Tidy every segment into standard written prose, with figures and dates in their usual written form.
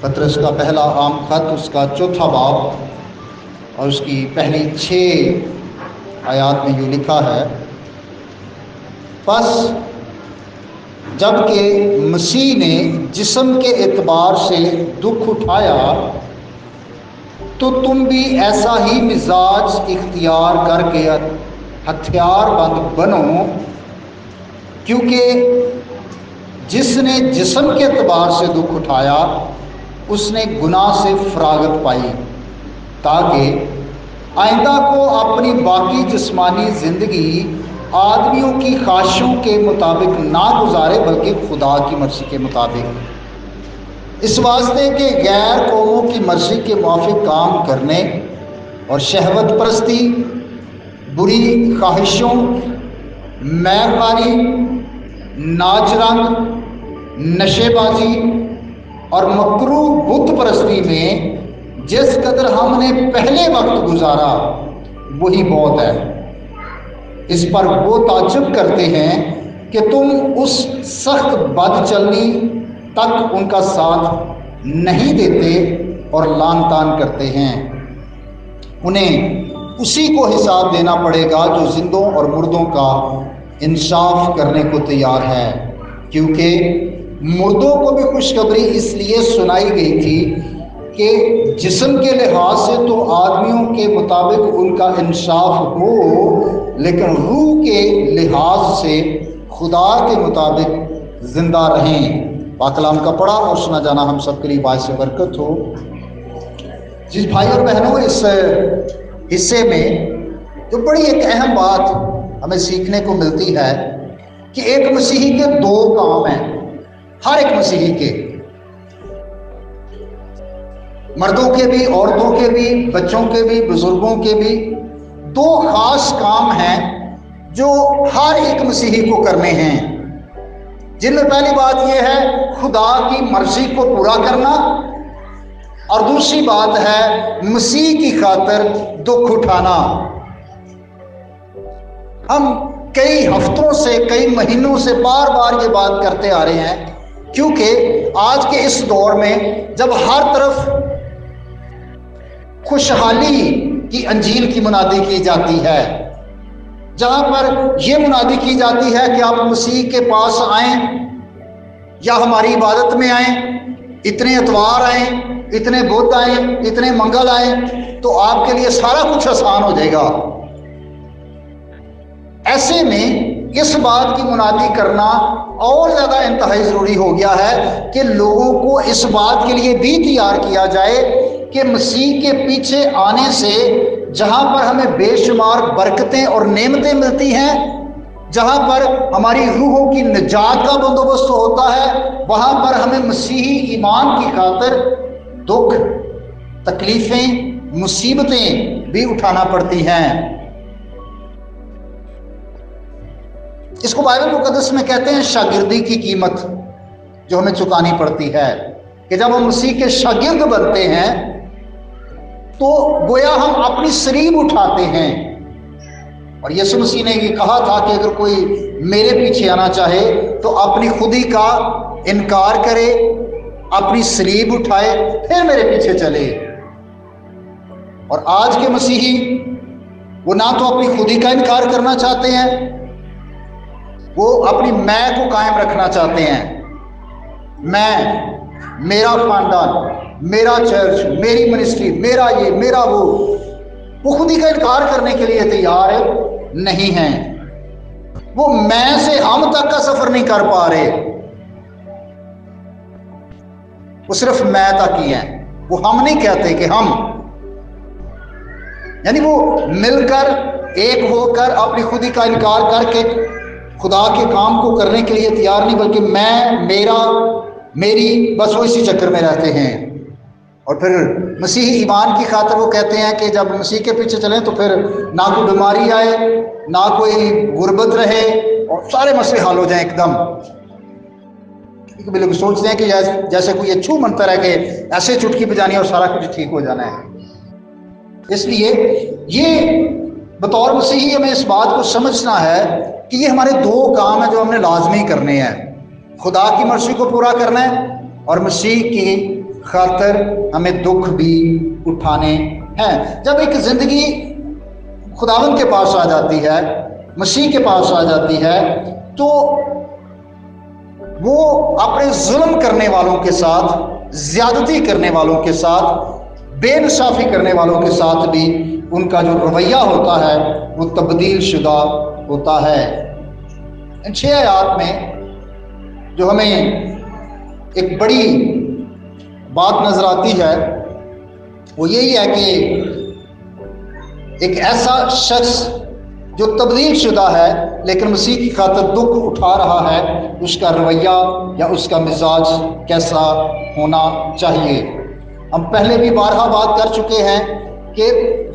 पतरस का पहला आम खत, उसका चौथा बाब और उसकी पहली 6 आयात में यूँ लिखा है, बस जबकि मसीह ने जिस्म के एतबार से दुख उठाया तो तुम भी ऐसा ही मिजाज इख्तियार करके हथियारबंद बनो, क्योंकि जिसने जिस्म के एतबार से दुख उठाया उसने गुनाह से फरागत पाई, ताकि आइंदा को अपनी बाकी जिस्मानी ज़िंदगी आदमियों की ख्वाहिशों के मुताबिक ना गुजारे बल्कि खुदा की मर्ज़ी के मुताबिक, इस वास्ते कि गैर कौमों की मर्ज़ी के मुआफिक काम करने और शहवत परस्ती, बुरी ख्वाहिशों, मैखारी, नाचरंग, नशेबाजी और मकरूह बुत परस्ती में जिस कदर हमने पहले वक्त गुजारा वही बहुत है। इस पर वो ताज्जुब करते हैं कि तुम उस सख्त बदचलनी तक उनका साथ नहीं देते और लान तान करते हैं। उन्हें उसी को हिसाब देना पड़ेगा जो जिंदों और मुर्दों का इंसाफ करने को तैयार है, क्योंकि मुर्दों को भी खुशखबरी इसलिए सुनाई गई थी कि जिस्म के लिहाज से तो आदमियों के मुताबिक उनका इंसाफ हो, लेकिन रूह के लिहाज से खुदा के मुताबिक जिंदा रहें। पाकलाम का पढ़ा और सुना जाना हम सब के लिए बाइस बरकत हो। जिस भाई और बहनों, इस हिस्से में जो बड़ी एक अहम बात हमें सीखने को मिलती है कि एक मसीही के 2 काम हैं, हर एक मसीही के, मर्दों के भी, औरतों के भी, बच्चों के भी, बुजुर्गों के भी 2 खास काम हैं जो हर एक मसीही को करने हैं, जिनमें पहली बात यह है खुदा की मर्जी को पूरा करना और दूसरी बात है मसीह की खातिर दुख उठाना। हम कई हफ्तों से, कई महीनों से बार बार ये बात करते आ रहे हैं, क्योंकि आज के इस दौर में जब हर तरफ खुशहाली की अंजील की मुनादी की जाती है, जहां पर यह मुनादी की जाती है कि आप मसीह के पास आएं या हमारी इबादत में आएं, इतने इतवार आएं, इतने बुध आएं, इतने मंगल आएं, तो आपके लिए सारा कुछ आसान हो जाएगा। ऐसे में इस बात की मुनादी करना और ज़्यादा इंतहाई ज़रूरी हो गया है कि लोगों को इस बात के लिए भी तैयार किया जाए कि मसीह के पीछे आने से जहाँ पर हमें बेशुमार बरकतें और नेमतें मिलती हैं, जहाँ पर हमारी रूहों की निजात का बंदोबस्त होता है, वहाँ पर हमें मसीही ईमान की खातिर दुख, तकलीफ़ें, मुसीबतें भी उठाना पड़ती हैं। इसको बाइबल मुकद्दस में कहते हैं शागिर्दी की कीमत जो हमें चुकानी पड़ती है, कि जब हम मसीह के शागिर्द बनते हैं तो गोया हम अपनी सलीब उठाते हैं। और यीशु मसीह ने ये कहा था कि अगर कोई मेरे पीछे आना चाहे तो अपनी खुदी का इनकार करे, अपनी सलीब उठाए, फिर मेरे पीछे चले। और आज के मसीही वो ना तो अपनी खुदी का इनकार करना चाहते हैं, वो अपनी मैं को कायम रखना चाहते हैं। मैं, मेरा खानदान, मेरा चर्च, मेरी मिनिस्ट्री, मेरा ये, मेरा वो खुदी का इनकार करने के लिए तैयार नहीं हैं। वो मैं से हम तक का सफर नहीं कर पा रहे, वो सिर्फ मैं तक ही है। वो हम नहीं कहते कि हम, यानी वो मिलकर एक होकर अपनी खुदी का इनकार करके खुदा के काम को करने के लिए तैयार नहीं, बल्कि मैं, मेरा, मेरी, बस वो इसी चक्कर में रहते हैं। और फिर मसीही ईमान की खातिर वो कहते हैं कि जब मसीह के पीछे चलें तो फिर ना कोई बीमारी आए, ना कोई गुर्बत रहे और सारे मसले हल हो जाएं एकदम। कभी लोग सोचते हैं कि जैसे कोई अच्छू मंत्र है कि ऐसे चुटकी बजानी और सारा कुछ ठीक हो जाना है। इसलिए ये बतौर मसीही हमें इस बात को समझना है कि ये हमारे दो काम हैं जो हमने लाजमी करने हैं। खुदा की मर्जी को पूरा करना है और मसीह की खातिर हमें दुख भी उठाने हैं। जब एक जिंदगी खुदावंद के पास आ जाती है, मसीह के पास आ जाती है, तो वो अपने जुल्म करने वालों के साथ, ज्यादती करने वालों के साथ, बेइंसाफी करने वालों के साथ भी उनका जो रवैया होता है वो तब्दील शुदा होता है। इन 6 आयत में जो हमें एक बड़ी बात नजर आती है वो यही है कि एक ऐसा शख्स जो तब्दील शुदा है लेकिन मसीह की खातिर दुख उठा रहा है, उसका रवैया या उसका मिजाज कैसा होना चाहिए। हम पहले भी बारहा बात कर चुके हैं कि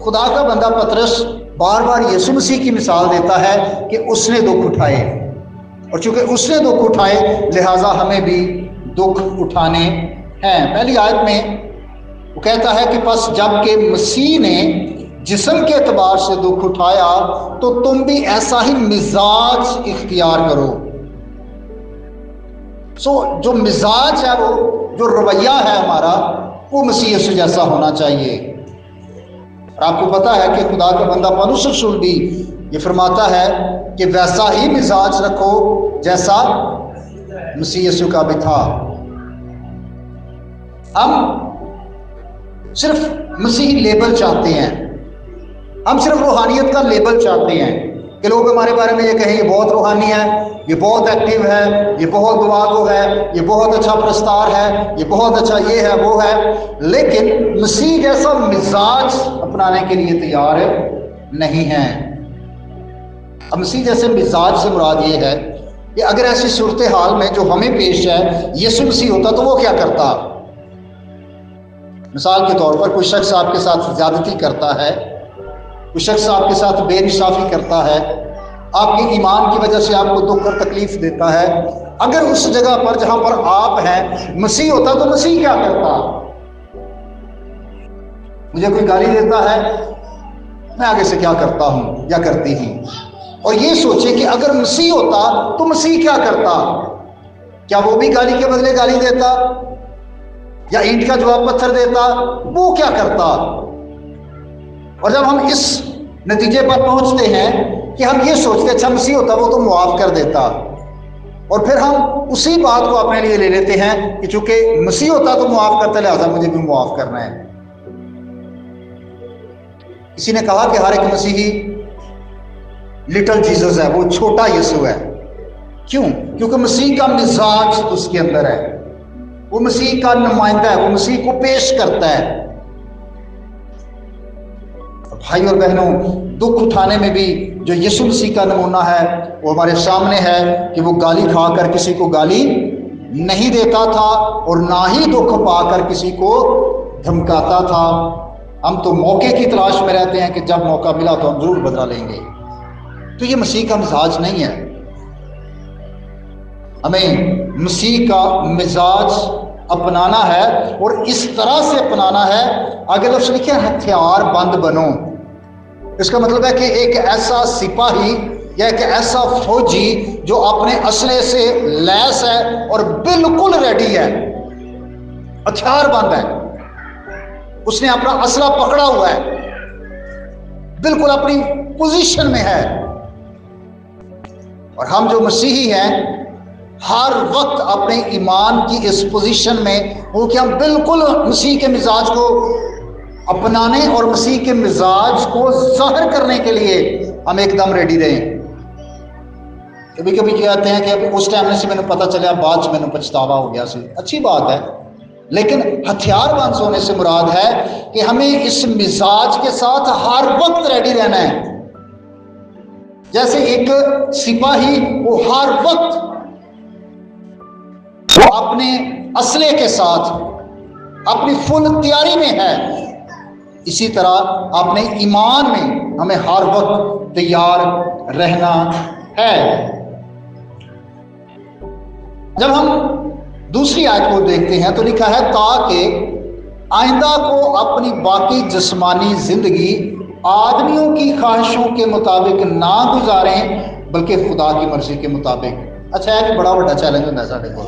खुदा का बंदा पतरस बार बार यीशु मसीह की मिसाल देता है कि उसने दुख उठाए, और चूंकि उसने दुख उठाए लिहाजा हमें भी दुख उठाने हैं। पहली आयत में वो कहता है कि बस जबकि मसीह ने जिस्म के एतबार से दुख उठाया तो तुम भी ऐसा ही मिजाज इख्तियार करो। जो मिजाज है, वो जो रवैया है हमारा, वो मसीह यीशु जैसा होना चाहिए। और आपको पता है कि खुदा का बंदा पौलुस रसूल भी ये फरमाता है कि वैसा ही मिजाज रखो जैसा मसीह यीशु का भी था। हम सिर्फ मसीही लेबल चाहते हैं, हम सिर्फ रूहानियत का लेबल चाहते हैं कि लोग हमारे बारे में ये कहें ये बहुत रूहानी है, ये बहुत एक्टिव है, ये बहुत दुआगो है, ये बहुत अच्छा प्रस्तार है, ये बहुत अच्छा ये है वो है, लेकिन मसीह जैसा मिजाज अपनाने के लिए तैयार नहीं है। अब मसीह जैसे मिजाज से मुराद ये है कि अगर ऐसी सूरत हाल में जो हमें पेश है यीशु मसीह होता तो वो क्या करता। मिसाल के तौर पर कोई शख्स आपके साथ ज्यादती करता है, कोई शख्स आपके साथ बेइंसाफी करता है, आपके ईमान की वजह से आपको दुख और तकलीफ देता है, अगर उस जगह पर जहां पर आप हैं मसीह होता तो मसीह क्या करता। मुझे कोई गाली देता है, मैं आगे से क्या करता हूं या करती हूं, और ये सोचे कि अगर मसीह होता तो मसीह क्या करता। क्या वो भी गाली के बदले गाली देता या ईंट का जवाब पत्थर देता? वो क्या करता। और जब हम इस नतीजे पर पहुंचते हैं कि हम ये सोचते अच्छा मसीह होता वो तो मुआफ कर देता, और फिर हम उसी बात को अपने लिए ले लेते हैं कि चूंकि मसीह होता तो मुआफ करता लिहाजा मुझे भी मुआफ करना है। किसी ने कहा कि हर एक मसीही लिटिल जीसस है, वो छोटा यीशु है। क्यों? क्योंकि मसीह का मिजाज उसके अंदर है, वो मसीह का नुमाइंदा है, वो मसीह को पेश करता है। भाई और बहनों, दुख उठाने में भी जो यीशु मसीह का नमूना है वो हमारे सामने है कि वो गाली खाकर किसी को गाली नहीं देता था और ना ही दुख पाकर किसी को धमकाता था। हम तो मौके की तलाश में रहते हैं कि जब मौका मिला तो हम जरूर बदला लेंगे। तो ये मसीह का मिजाज नहीं है। हमें मसीह का मिजाज अपनाना है और इस तरह से अपनाना है। आगे लफ्ज़ लिखे हथियार बंद बनो। इसका मतलब है कि एक ऐसा सिपाही या एक ऐसा फौजी जो अपने असले से लैस है और बिल्कुल रेडी है, हथियार बंद है, उसने अपना असला पकड़ा हुआ है, बिल्कुल अपनी पोजीशन में है। और हम जो मसीही हैं हर वक्त अपने ईमान की इस पोजीशन में हो कि हम बिल्कुल मसीह के मिजाज को अपनाने और मसीह के मिजाज को जाहिर करने के लिए हम एकदम रेडी रहें। कभी कभी कहते हैं कि अब उस टाइम से मैंने पता चला, बाद में मैंने पछतावा हो गया। से अच्छी बात है, लेकिन हथियार बंद होने से मुराद है कि हमें इस मिजाज के साथ हर वक्त रेडी रहना है। जैसे एक सिपाही वो हर वक्त वो अपने असले के साथ अपनी फुल तैयारी में है, इसी तरह अपने ईमान में हमें हर वक्त तैयार रहना है। जब हम दूसरी आयत को देखते हैं तो लिखा है ताकि आइंदा को अपनी बाकी जिस्मानी जिंदगी आदमियों की ख्वाहिशों के मुताबिक ना गुजारें बल्कि खुदा की मर्जी के मुताबिक। अच्छा है कि बड़ा बड़ा चैलेंज होता है साढ़े को,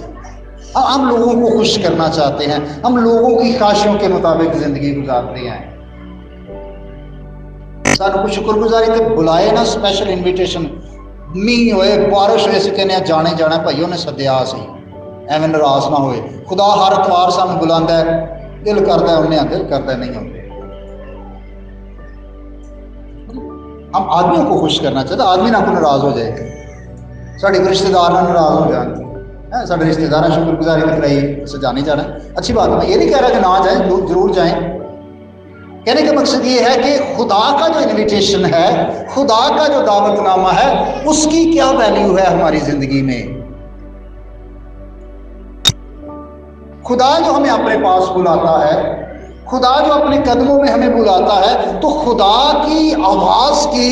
हम लोगों को खुश करना चाहते हैं, हम लोगों की ख्वाहिशों के मुताबिक जिंदगी गुजारते हैं। सानू को शुक्रगुजारी तो बुलाए ना, स्पेशल इनविटेशन मीह होए बारिश होए, कहने जाने जाना भाई उन्हें सद्या सी, एवं नाराज ना होए। खुदा हर इतवार सानू बुलाता है, दिल करता है उन्हें, दिल करता है नहीं होते। हम आदमियों को खुश करना चाहते, आदमी ना को नाराज हो जाए, साढ़े रिश्तेदार ना नाराज हो जाए, साढ़े रिश्तेदार शुक्रगुजारी तो कराई उसे जाने जाना अच्छी बात। मैं ये नहीं कह रहा कि ना जाए, जरूर जाएं। कहने का मकसद ये है कि खुदा का जो इनविटेशन है, खुदा का जो दावतनामा है, उसकी क्या वैल्यू है हमारी जिंदगी में। खुदा जो हमें अपने पास बुलाता है, खुदा जो अपने कदमों में हमें बुलाता है, तो खुदा की आवाज की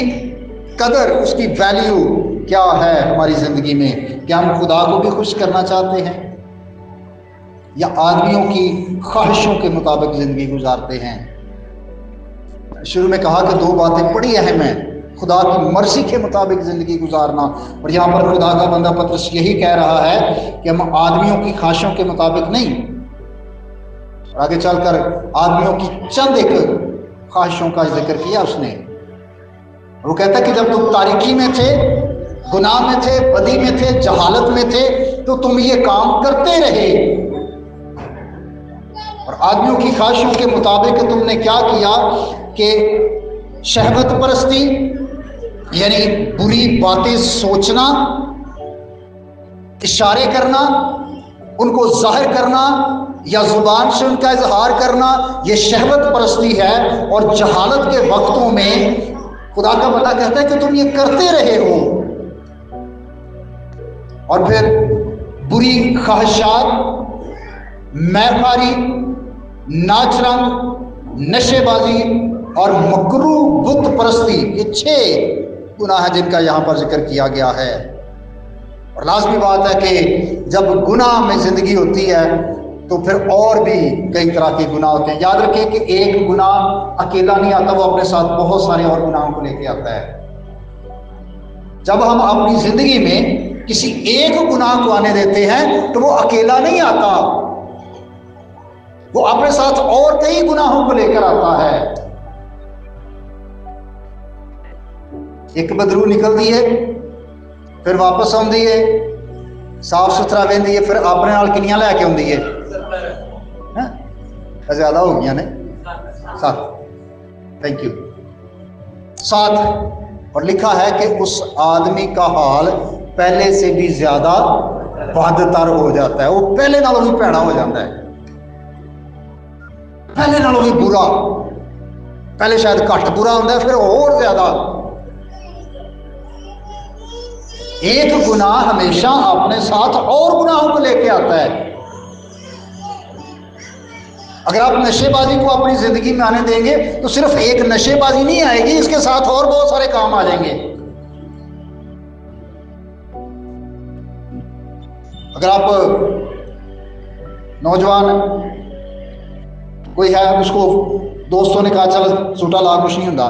कदर, उसकी वैल्यू क्या है हमारी जिंदगी में। क्या हम खुदा को भी खुश करना चाहते हैं या आदमियों की ख्वाहिशों के मुताबिक जिंदगी गुजारते हैं। शुरू में कहा कि दो बातें बड़ी अहम हैं, खुदा की मर्जी के मुताबिक जिंदगी गुजारना, और यहाँ पर खुदा का बंदा पतरस यही कह रहा है कि हम आदमियों की ख्वाहिशों के मुताबिक नहीं। आगे चलकर आदमियों की चंद एक ख्वाहिशों का जिक्र किया उसने। वो कहता है कि जब तुम तारीकी में थे, गुनाह में थे, बदी में थे, जहालत में थे, तो तुम ये काम करते रहे, और आदमियों की ख्वाहिशों के मुताबिक तुमने क्या किया कि शहवत परस्ती यानी बुरी बातें सोचना, इशारे करना, उनको जाहिर करना या जुबान से उनका इजहार करना, ये शहवत परस्ती है। और जहालत के वक्तों में खुदा का बंदा कहता है कि तुम ये करते रहे हो। और फिर बुरी ख्वाहिशात, मैखारी, नाच रंग, नशेबाजी और मकरू बुत परस्ती, ये 6 गुनाह है जिनका यहां पर जिक्र किया गया है। और लाजमी बात है कि जब गुनाह में जिंदगी होती है तो फिर और भी कई तरह के गुनाह होते हैं। याद रखिए कि एक गुनाह अकेला नहीं आता, वो अपने साथ बहुत सारे और गुनाहों को लेके आता है। जब हम अपनी जिंदगी में किसी एक गुनाह को आने देते हैं तो वो अकेला नहीं आता, वो अपने साथ और कई गुनाहों को लेकर आता है। एक बदरू निकलती है, फिर वापस आती है, साफ सुथरा वेंदी है, फिर अपने नाल किनियां लैके आती है, ज्यादा हो गई ने 7, थैंक यू 7। और लिखा है कि उस आदमी का हाल पहले से भी ज्यादा बदतर हो जाता है, वो पहले नालों भी भैड़ा हो जाता है, पहले नालों भी बुरा, पहले शायद घट बुरा होता है, फिर और ज्यादा। एक गुनाह हमेशा अपने साथ और गुनाहों को लेके आता है। अगर आप नशेबाजी को अपनी जिंदगी में आने देंगे तो सिर्फ एक नशेबाजी नहीं आएगी, इसके साथ और बहुत सारे काम आ जाएंगे। अगर आप नौजवान कोई है, उसको दोस्तों ने कहा चल सूटा ला, कुछ नहीं होता,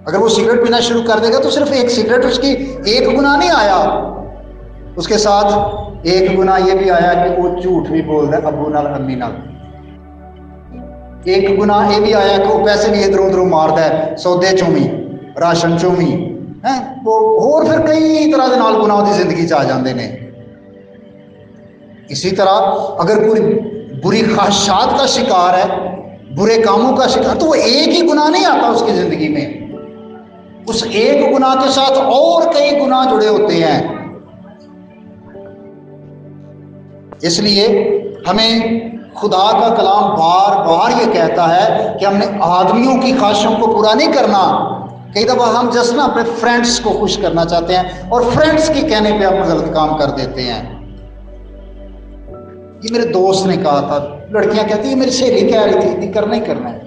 अगर वो सिगरेट पीना शुरू कर देगा तो सिर्फ एक सिगरेट, उसकी एक गुनाह नहीं आया, उसके साथ एक गुनाह ये भी आया कि वो झूठ भी बोलता है अबू नाल अम्मी नाल। एक गुनाह ये भी आया कि वो पैसे भी इधरों उधरों मारता है, सौदे चों भी, राशन चों भी है, वो और फिर कई तरह के नाल गुनाह की जिंदगी च आ जाते हैं। इसी तरह अगर कोई बुरी ख्वाहिशात का शिकार है, बुरे कामों का शिकार, तो वो एक ही गुनाह नहीं आता उसकी जिंदगी में, उस एक गुनाह के साथ और कई गुनाह जुड़े होते हैं। इसलिए हमें खुदा का कलाम बार बार ये कहता है कि हमने आदमियों की ख्वाहिशों को पूरा नहीं करना। कई दफा हम जस्ट ना अपने फ्रेंड्स को खुश करना चाहते हैं और फ्रेंड्स के कहने पे हम गलत काम कर देते हैं। ये मेरे दोस्त ने कहा था, लड़कियां कहती है मेरी सहेली कह रही थी, करना ही करना है,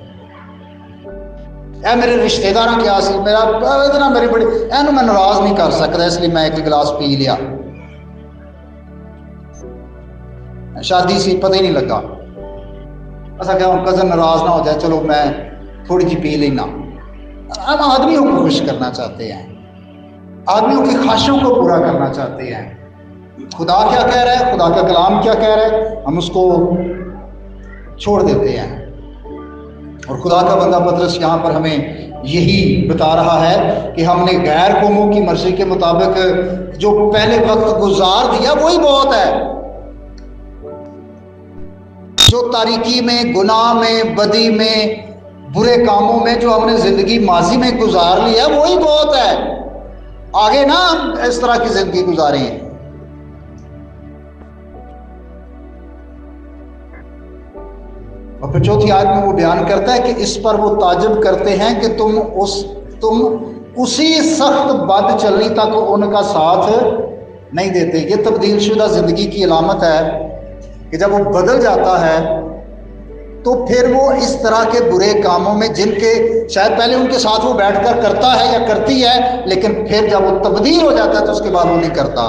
ऐ मेरे रिश्तेदार क्या सी, मेरा इतना मेरी बड़ी एनू मैं नाराज नहीं कर सकता, इसलिए मैं एक गिलास पी लिया, शादी सी पता ही नहीं लगा। ऐसा क्या कजन नाराज ना हो जाए, चलो मैं थोड़ी जी पी लेना। हम आदमियों को खुश करना चाहते हैं, आदमियों की ख्वाहिशों को पूरा करना चाहते हैं। खुदा क्या कह रहा है, खुदा का कलाम क्या कह रहा है, हम उसको छोड़ देते हैं। और खुदा का बंदा पतरस यहाँ पर हमें यही बता रहा है कि हमने गैर कौमों की मर्जी के मुताबिक जो पहले वक्त गुजार दिया वही बहुत है। जो तारीकी में, गुनाह में, बदी में, बुरे कामों में जो हमने जिंदगी माजी में गुजार ली है वही बहुत है। आगे ना हम इस तरह की जिंदगी गुजारें। और फिर चौथी आयत में वो बयान करता है कि इस पर वो ताज्जुब करते हैं कि तुम उसी सख्त बद चलनी तक उनका साथ नहीं देते। ये तब्दील शुदा जिंदगी की अलामत है कि जब वो बदल जाता है तो फिर वो इस तरह के बुरे कामों में, जिनके शायद पहले उनके साथ वो बैठकर करता है या करती है, लेकिन फिर जब वो तब्दील हो जाता है तो उसके बाद वो नहीं करता।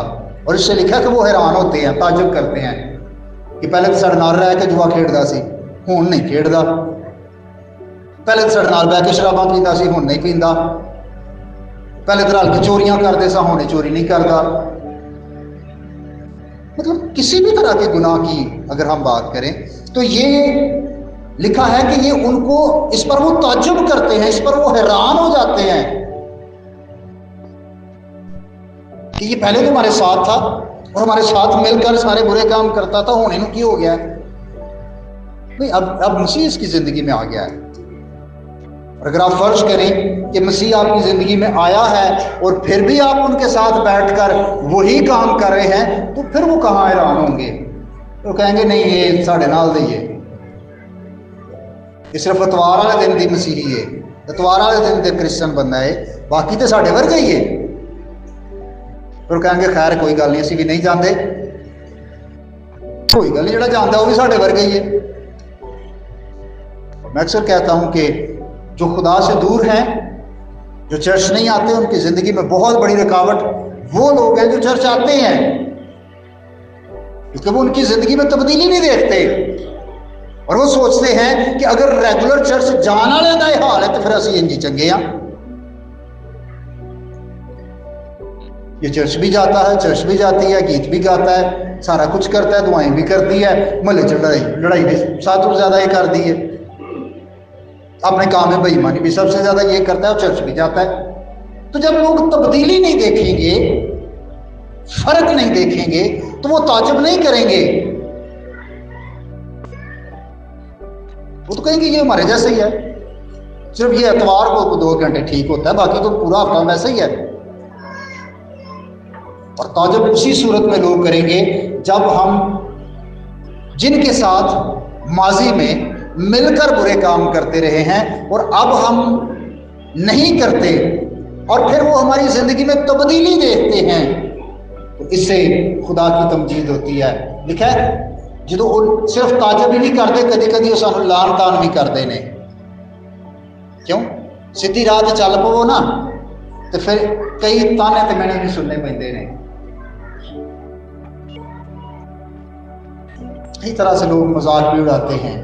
और इससे लिखा कि वो हैरान होते हैं, ताज्जुब करते हैं कि पहले तो साढ़े नाल रह के जुआ खेड़दा सी, हुण नहीं खेड़दा। पहले तो साढ़े नाल बह के शराबां पींदा सी, हुण नहीं पींदा। पहले तो रल के चोरियां करदे सा, हुण चोरी नहीं करदा। मतलब किसी भी तरह के गुनाह की अगर हम बात करें तो ये लिखा है कि ये उनको, इस पर वो ताज्जुब करते हैं, इस पर वो हैरान हो जाते हैं कि ये पहले तो हमारे साथ था और हमारे साथ मिलकर सारे बुरे काम करता था, होने की हो गया है भाई, अब मसीह इसकी जिंदगी में आ गया है। और अगर आप फर्ज करें कि मसीह आपकी जिंदगी में आया है और फिर भी आप उनके साथ बैठकर वही काम कर रहे हैं, तो फिर वो कहाँ हैरान होंगे। तो कहेंगे नहीं ये साढ़े नाल दे, ये सिर्फ इतवार वाले दिन दी मसीही है, इतवार वाले दिन दे क्रिश्चन बंदा है, बाकी तो साढ़े वर्गे ही है। फिर कहेंगे खैर कोई गल नहीं, असी भी नहीं जानते, कोई गल नहीं, जो जानता वो भी साढ़े वर्गे ही है। मैं अक्सर कहता हूं कि जो खुदा से दूर हैं, जो चर्च नहीं आते, उनकी जिंदगी में बहुत बड़ी रुकावट वो लोग हैं जो चर्च आते हैं, क्योंकि वो उनकी जिंदगी में तब्दीली नहीं देखते और वो सोचते हैं कि अगर रेगुलर चर्च जाने वाले का यह हाल है तो फिर असी इंजी चंगे हाँ। ये चर्च भी जाता है, चर्च भी जाती है, गीत भी गाता है, सारा कुछ करता है, दुआएं भी करती है, महल्ले च लड़ाई भी साथ ज्यादा ये कर दी है, अपने काम में बेईमानी भी सबसे ज्यादा ये करता है और चर्च भी जाता है। तो जब लोग तब्दीली नहीं देखेंगे, फर्क नहीं देखेंगे, तो वो ताज्जुब नहीं करेंगे, वो तो कहेंगे ये हमारे जैसे ही है, सिर्फ ये एतवार को 2 घंटे ठीक होता है, बाकी तो पूरा हफ्ता वैसे ही है। और ताज्जुब उसी सूरत में लोग करेंगे जब हम जिनके साथ माजी में मिलकर बुरे काम करते रहे हैं और अब हम नहीं करते और फिर वो हमारी जिंदगी में तब्दीली देखते हैं, तो इससे खुदा की तमजीद होती है। लिखा है जो सिर्फ ताज्जुब ही नहीं करते, कभी कभी सानू लान तान भी करते ने। क्यों? सीधी राह ते चल पवो ना तो फिर कई ताने ते मैंने भी सुनने पैंदे ने। कई तरह से लोग मजाक भी उड़ाते हैं।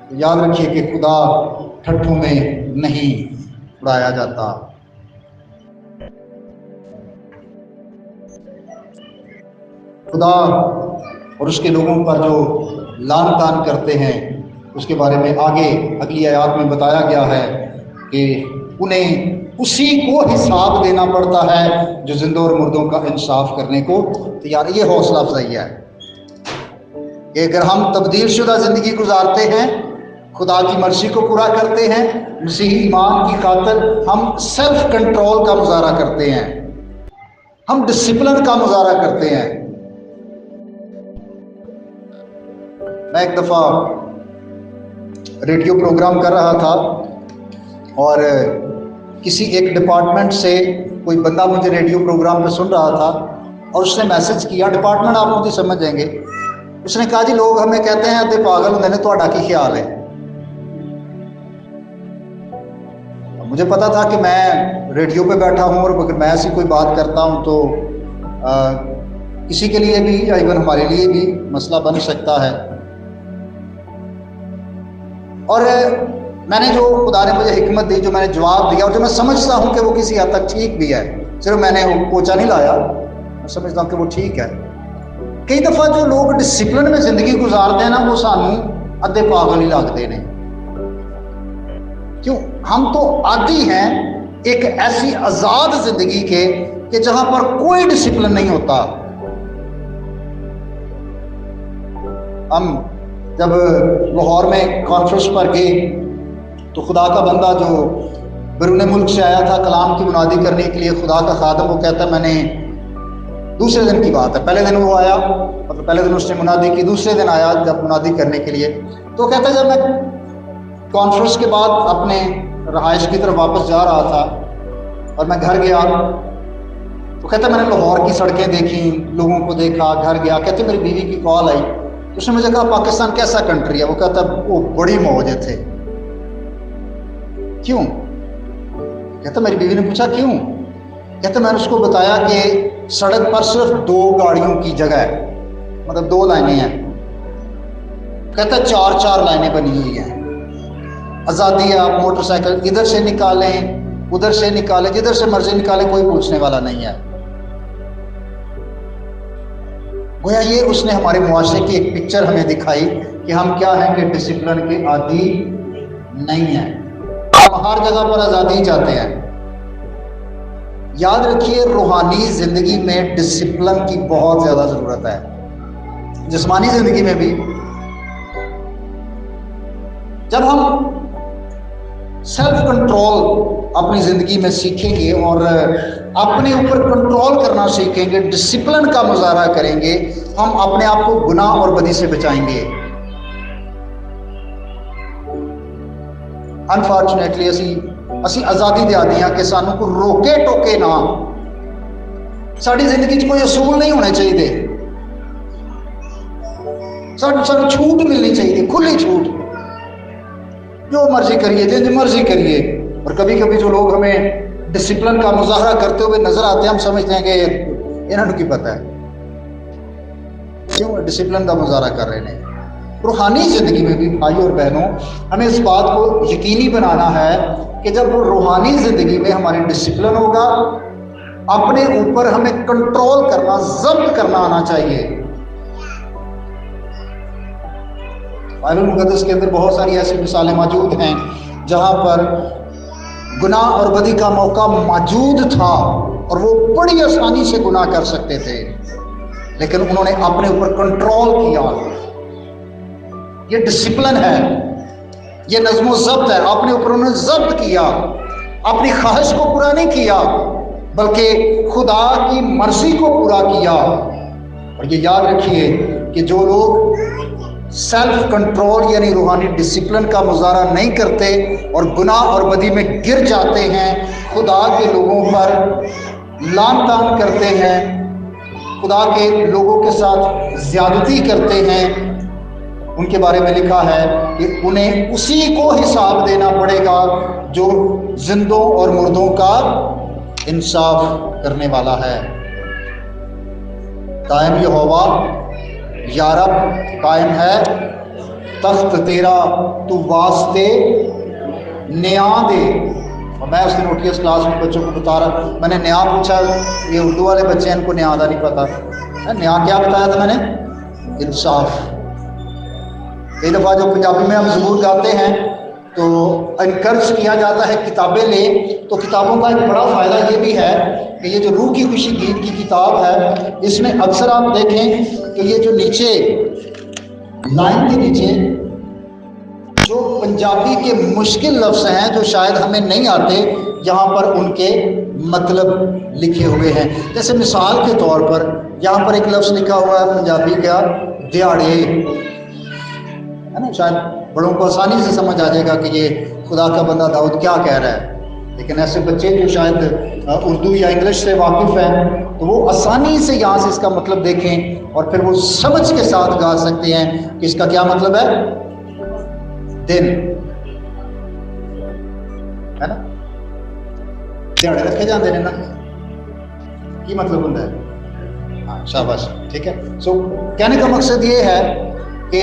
तो याद रखिए कि खुदा ठट्ठों में नहीं उड़ाया जाता। खुदा और उसके लोगों पर जो लान तान करते हैं उसके बारे में आगे अगली आयत में बताया गया है कि उन्हें उसी को हिसाब देना पड़ता है जो जिंदों और मुर्दों का इंसाफ करने को तैयार। ये हौसला अफजाई है कि अगर हम तब्दील शुदा जिंदगी गुजारते हैं, खुदा की मर्जी को पूरा करते हैं, मसीही ईमान की खातिर हम सेल्फ कंट्रोल का मुजाहरा करते हैं, हम डिसिप्लिन का मुजाहरा करते हैं। मैं एक दफ़ा रेडियो प्रोग्राम कर रहा था और किसी एक डिपार्टमेंट से कोई बंदा मुझे रेडियो प्रोग्राम पे सुन रहा था और उसने मैसेज किया, डिपार्टमेंट आप मुझे समझ जाएंगे। उसने कहा जी लोग हमें कहते हैं अद्धे पागल होंगे ने, तुहाडा की ख्याल है? मुझे पता था कि मैं रेडियो पे बैठा हूँ और अगर मैं ऐसी कोई बात करता हूँ तो किसी के लिए भी या इवन हमारे लिए भी मसला बन सकता है। और मैंने जो खुदा ने मुझे हिकमत दी, जो मैंने जवाब दिया और जो मैं समझता हूँ कि वो किसी हद तक ठीक भी है, सिर्फ मैंने वो पोचा नहीं लाया, मैं समझता हूँ कि वो ठीक है। कई दफ़ा जो लोग डिसिप्लिन में जिंदगी गुजारते हैं ना, वो सानू अद्धे पागल ही लगते हैं। क्यों? हम तो आदी हैं एक ऐसी आजाद जिंदगी के कि जहां पर कोई डिसिप्लिन नहीं होता। हम जब लाहौर में कॉन्फ्रेंस पर गए तो खुदा का बंदा जो बैरून मुल्क से आया था कलाम की मुनादी करने के लिए, खुदा का खादम, वो कहता मैंने दूसरे दिन की बात है, पहले दिन वो आया, मतलब पहले दिन उसने मुनादी की, दूसरे दिन आया जब मुनादी करने के लिए, तो कहता जब मैं कॉन्फ्रेंस के बाद अपने रहाइश की तरफ वापस जा रहा था और मैं घर गया, तो कहता मैंने लाहौर की सड़कें देखी, लोगों को देखा, घर गया। कहते मेरी बीवी की कॉल आई, तो उसने मुझे कहा पाकिस्तान कैसा कंट्री है? वो कहता वो बड़ी मौज थे। क्यों? कहता मेरी बीवी ने पूछा क्यों? कहता मैंने उसको बताया कि सड़क पर सिर्फ 2 गाड़ियों की जगह है, मतलब 2 लाइनें हैं। कहता 4-4 लाइनें बनी हुई हैं, आज़ादी है, आप मोटरसाइकिल इधर से निकालें, उधर से निकालें, जिधर से मर्जी निकालें, कोई पूछने वाला नहीं है। गोया ये उसने हमारे मुआशरे की एक पिक्चर हमें दिखाई कि हम क्या हैं, कि डिसिप्लिन के आदी नहीं हैं। हम हर जगह पर आज़ादी चाहते हैं। याद रखिए रूहानी जिंदगी में डिसिप्लिन की बहुत ज़्यादा ज़रूरत है, जिस्मानी जिंदगी में भी। जब हम सेल्फ कंट्रोल अपनी ज़िंदगी में सीखेंगे और अपने ऊपर कंट्रोल करना सीखेंगे, डिसिप्लिन का मुजाहरा करेंगे, हम अपने आप को गुनाह और बदी से बचाएंगे। अनफॉर्चुनेटली असी आज़ादी दे आदि हाँ कि सानू को रोके टोके ना। साड़ी जिंदगी च कोई असूल नहीं होने चाहिए, सानू छूट मिलनी चाहिए, खुली छूट, जो मर्जी करिए, जिस मर्जी करिए। और कभी कभी जो लोग हमें डिसिप्लिन का मुजाहरा करते हुए नजर आते हैं, हम समझते हैं कि इन्होंने की पता है क्यों डिसिप्लिन का मुजाहरा कर रहे हैं। रूहानी जिंदगी में भी भाई और बहनों, हमें इस बात को यकीनी बनाना है कि जब रूहानी जिंदगी में हमारी डिसिप्लिन होगा, अपने ऊपर हमें कंट्रोल करना, जब्त करना आना चाहिए। बाइबल मुकद्दस के अंदर बहुत सारी ऐसी मिसालें मौजूद हैं जहां पर गुनाह और बदी का मौका मौजूद था और वो बड़ी आसानी से गुनाह कर सकते थे, लेकिन उन्होंने अपने ऊपर कंट्रोल किया। ये डिसिप्लिन है, ये नज़्म ज़ब्त है। अपने ऊपर उन्होंने जब्त किया, अपनी ख्वाहिश को पूरा नहीं किया बल्कि खुदा की मर्जी को पूरा किया। और ये याद रखिए कि जो लोग सेल्फ कंट्रोल यानी रूहानी डिसिप्लिन का मुजाहरा नहीं करते और गुनाह और बदी में गिर जाते हैं, खुदा के लोगों पर लान तान करते हैं, खुदा के लोगों के साथ ज्यादती करते हैं, उनके बारे में लिखा है कि उन्हें उसी को हिसाब देना पड़ेगा जो जिंदों और मुर्दों का इंसाफ करने वाला है। कायम यहोवा या रब कायम है, तख्त तेरा तू वास्ते न्या दे। और मैं उस दिन ओटीएस क्लास में बच्चों को बता रहा, मैंने न्या पूछा, ये उर्दू वाले बच्चे हैं, इनको न्या का नहीं पता। न्या क्या बताया था मैंने? इंसाफ। कई दफ़ा जो पंजाबी में हम ज़रूर गाते हैं तो इनकरेज किया जाता है किताबें लें, तो किताबों का एक बड़ा फ़ायदा ये भी है कि ये जो रूह की खुशी गीत की किताब है, इसमें अक्सर आप देखें तो ये जो नीचे लाइन के नीचे जो पंजाबी के मुश्किल लफ्ज़ हैं जो शायद हमें नहीं आते, यहाँ पर उनके मतलब लिखे हुए हैं। जैसे मिसाल के तौर पर यहाँ पर एक लफ्ज़ लिखा हुआ है पंजाबी का, दिहाड़े, है ना, शायद बड़ों को आसानी से समझ आ जाएगा कि ये खुदा का बंदा दाऊद क्या कह रहा है। लेकिन ऐसे बच्चे जो शायद उर्दू या इंग्लिश से वाकिफ़ हैं तो वो आसानी से यहाँ से इसका मतलब देखें और फिर वो समझ के साथ गा सकते हैं कि इसका क्या मतलब है। दिन, है ना, दिहाड़े रखे जाते हैं ना, की मतलब होता है। हाँ, शाबाश, ठीक है। सो कहने का मकसद ये है कि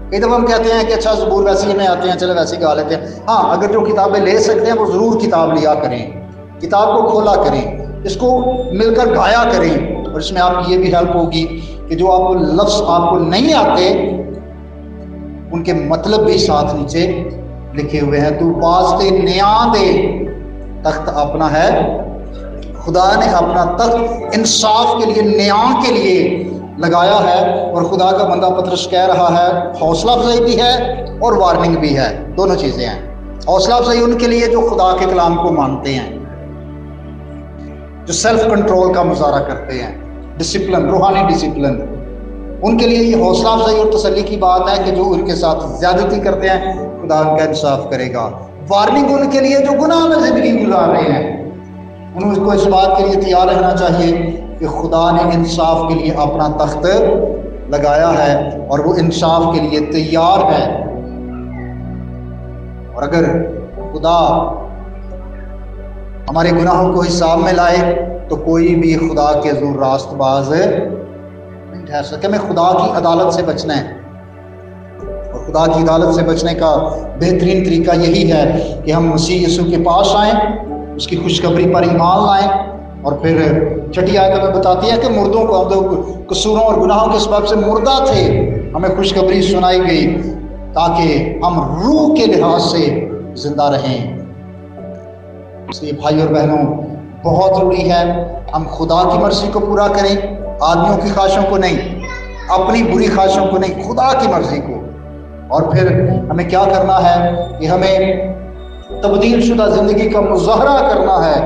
कई दफ़ा हम कहते हैं कि अच्छा ज़बूर वैसे ही में आते हैं, चलो वैसे ही गा लेते हैं। हाँ, अगर जो किताबें ले सकते हैं वो ज़रूर किताब लिया करें, किताब को खोला करें, इसको मिलकर गाया करें। और इसमें आपकी ये भी हेल्प होगी कि जो आपको लफ्ज़ आपको नहीं आते उनके मतलब भी साथ नीचे लिखे हुए हैं। तू वास्ते न्या दे तख्त अपना है, खुदा ने अपना तख्त इंसाफ के लिए, न्या के लिए लगाया है। और खुदा का बंदा पतरस कह रहा है, हौसला अफजाई भी है और वार्निंग भी है, दोनों चीज़ें हैं। हौसला अफजाई उनके लिए जो खुदा के कलाम को मानते हैं, जो सेल्फ कंट्रोल का मुजाहरा करते हैं, डिसिप्लिन, रूहानी डिसिप्लिन, उनके लिए ये हौसला अफजाई और तसल्ली की बात है कि जो उनके साथ ज्यादती करते हैं खुदा उनका इंसाफ करेगा। वार्निंग उनके लिए जो गुनाह में जिंदगी गुजार रहे हैं, उनको इस बात के लिए तैयार रहना चाहिए कि खुदा ने इंसाफ के लिए अपना तख्त लगाया है और वो इंसाफ के लिए तैयार है। और अगर खुदा हमारे गुनाहों को हिसाब में लाए तो कोई भी खुदा के ज़ूर रास्तबाज नहीं ठहर सके। हमें खुदा की अदालत से बचना है और खुदा की अदालत से बचने का बेहतरीन तरीका यही है कि हम मसीह यीशु के पास आएँ, उसकी खुशखबरी पर ईमान लाएं। और फिर छठी आयत में बताती है कि मुर्दों को, हम तो कसूरों और गुनाहों के सबब से मुर्दा थे, हमें खुशखबरी सुनाई गई ताकि हम रूह के लिहाज से जिंदा रहें। इसलिए भाई और बहनों, बहुत ज़रूरी है हम खुदा की मर्जी को पूरा करें, आदमियों की ख्वाहिशों को नहीं, अपनी बुरी ख्वाहिशों को नहीं, खुदा की मर्जी को। और फिर हमें क्या करना है कि हमें तब्दील शुदा ज़िंदगी का मुजाहरा करना है।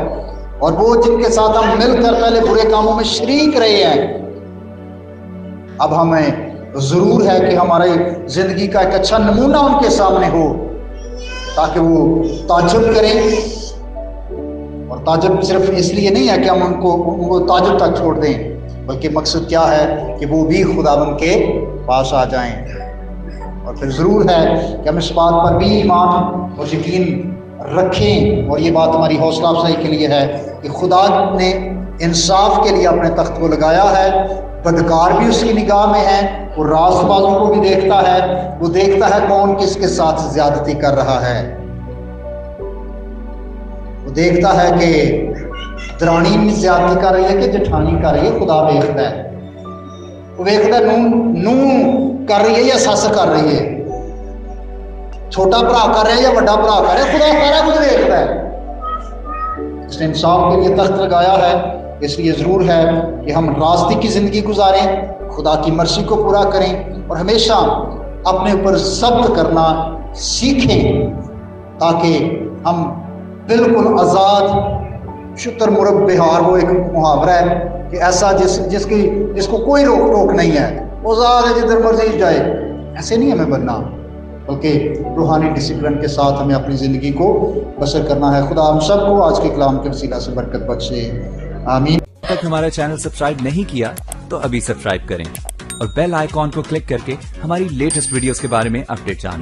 और वो जिनके साथ हम मिलकर पहले बुरे कामों में शरीक रहे हैं, अब हमें ज़रूर है कि हमारे ज़िंदगी का एक अच्छा नमूना उनके सामने हो ताकि वो ताज्जुब करें। और ताज्जुब सिर्फ इसलिए नहीं है कि हम उनको ताज्जुब तक छोड़ दें, बल्कि मकसद क्या है कि वो भी खुदावंद के पास आ जाएं। और फिर ज़रूर है कि हम इस बात पर भी ईमान और यकीन रखें, और ये बात हमारी हौसला अफजाई के लिए है कि खुदा ने इंसाफ के लिए अपने तख्त को लगाया है। बदकार भी उसकी निगाह में है, वो रास्तबाजों को भी देखता है, वो देखता है कौन किसके साथ ज्यादती कर रहा है, वो देखता है कि दरानी ज्यादती कर रही है कि जेठानी कर रही है, खुदा देखता है। वो देखता है नू कर रही है या सस कर रही है, छोटा भरा कर रहा है या बड़ा भरा कर रहा है, खुदा सारा कुछ देखता है। इसने इंसाफ के लिए तख्त लगाया है, इसलिए ज़रूर है कि हम रास्ते की ज़िंदगी गुजारें, खुदा की मर्जी को पूरा करें और हमेशा अपने ऊपर ज़ब्त करना सीखें ताकि हम बिल्कुल आज़ाद शुतर मुरब बिहार, वो एक मुहावरा है कि ऐसा जिसको कोई रोक टोक नहीं है, वो आज़ाद है जिधर मर्जी जाए, ऐसे नहीं हमें बनना, बल्कि रूहानी डिसिप्लिन के साथ हमें अपनी ज़िंदगी को बसर करना है। खुदा हम सबको आज के कलाम के वसीला से बरकत बख्शे, आमीन। अब तक हमारा चैनल सब्सक्राइब नहीं किया तो अभी सब्सक्राइब करें और बेल आइकॉन को क्लिक करके हमारी लेटेस्ट वीडियोस के बारे में अपडेट जानें।